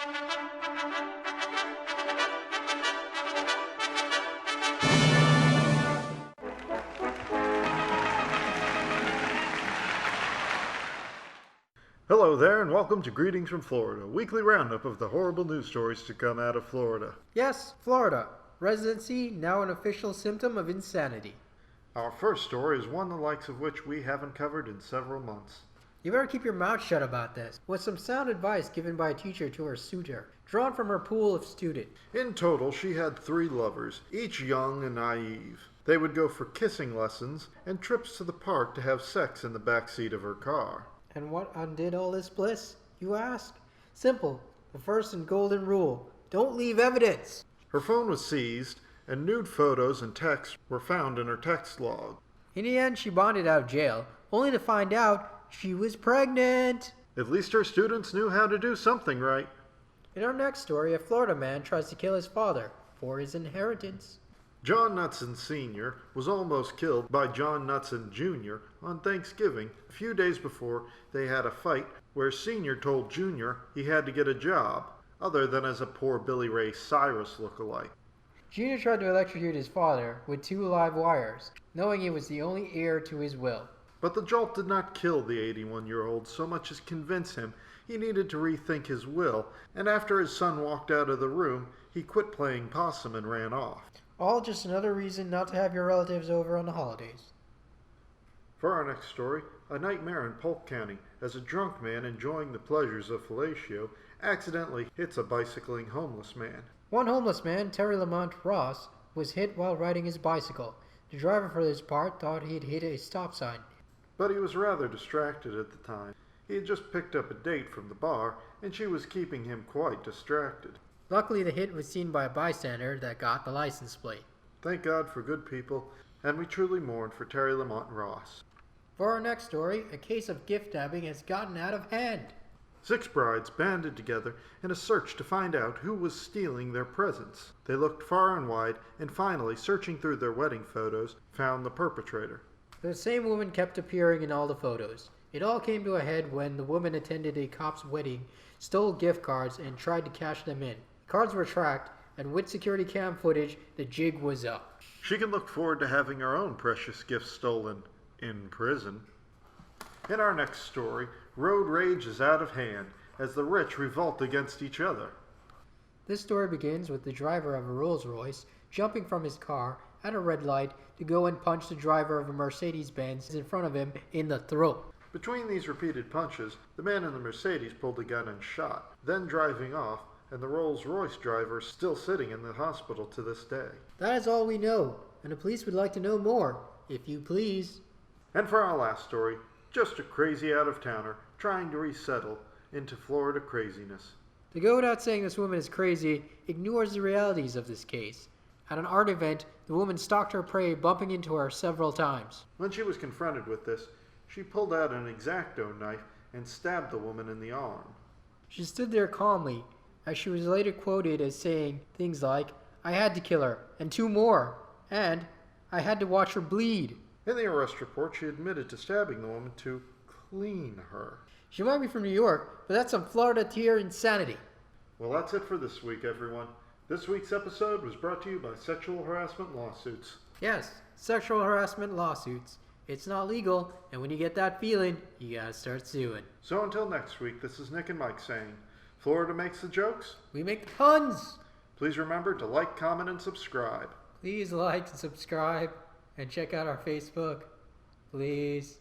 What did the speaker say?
Hello there, and welcome to Greetings from Florida, a weekly roundup of the horrible news stories to come out of Florida. Yes, Florida. Residency, now an official symptom of insanity. Our first story is one the likes of which we haven't covered in several months. You better keep your mouth shut about this, with some sound advice given by a teacher to her suitor, drawn from her pool of students. In total, she had 3 lovers, each young and naive. They would go for kissing lessons and trips to the park to have sex in the back seat of her car. And what undid all this bliss, you ask? Simple. The first and golden rule. Don't leave evidence. Her phone was seized, and nude photos and texts were found in her text log. In the end, she bonded out of jail, only to find out she was pregnant. At least her students knew how to do something right. In our next story, a Florida man tries to kill his father for his inheritance. John Knutson Sr. was almost killed by John Knutson Jr. on Thanksgiving a few days before they had a fight where Sr. told Jr. he had to get a job, other than as a poor Billy Ray Cyrus lookalike. Jr. tried to electrocute his father with 2 live wires, knowing he was the only heir to his will. But the jolt did not kill the 81-year-old so much as convince him he needed to rethink his will, and after his son walked out of the room, he quit playing possum and ran off. All just another reason not to have your relatives over on the holidays. For our next story, a nightmare in Polk County as a drunk man enjoying the pleasures of fellatio accidentally hits a bicycling homeless man. One homeless man, Terry Lamont Ross, was hit while riding his bicycle. The driver for this part thought he'd hit a stop sign. But he was rather distracted at the time. He had just picked up a date from the bar, and she was keeping him quite distracted. Luckily, the hit was seen by a bystander that got the license plate. Thank God for good people, and we truly mourn for Terry Lamont Ross. For our next story, a case of gift nabbing has gotten out of hand. 6 brides banded together in a search to find out who was stealing their presents. They looked far and wide, and finally, searching through their wedding photos, found the perpetrator. The same woman kept appearing in all the photos. It all came to a head when the woman attended a cop's wedding, stole gift cards, and tried to cash them in. Cards were tracked, and with security cam footage, the jig was up. She can look forward to having her own precious gifts stolen in prison. In our next story, road rage is out of hand as the rich revolt against each other. This story begins with the driver of a Rolls-Royce jumping from his car at a red light to go and punch the driver of a Mercedes-Benz in front of him in the throat. Between these repeated punches, the man in the Mercedes pulled a gun and shot, then driving off, and the Rolls-Royce driver is still sitting in the hospital to this day. That is all we know, and the police would like to know more, if you please. And for our last story, just a crazy out-of-towner trying to resettle into Florida craziness. To go without saying this woman is crazy ignores the realities of this case. At an art event, the woman stalked her prey, bumping into her several times. When she was confronted with this, she pulled out an X-Acto knife and stabbed the woman in the arm. She stood there calmly, as she was later quoted as saying things like, "I had to kill her, and 2 more, and I had to watch her bleed." In the arrest report, she admitted to stabbing the woman to clean her. She might be from New York, but that's some Florida tier insanity. Well, that's it for this week, everyone. This week's episode was brought to you by sexual harassment lawsuits. Yes, sexual harassment lawsuits. It's not legal, and when you get that feeling, you gotta start suing. So until next week, this is Nick and Mike saying, Florida makes the jokes. We make the puns! Please remember to like, comment, and subscribe. Please like and subscribe, and check out our Facebook. Please.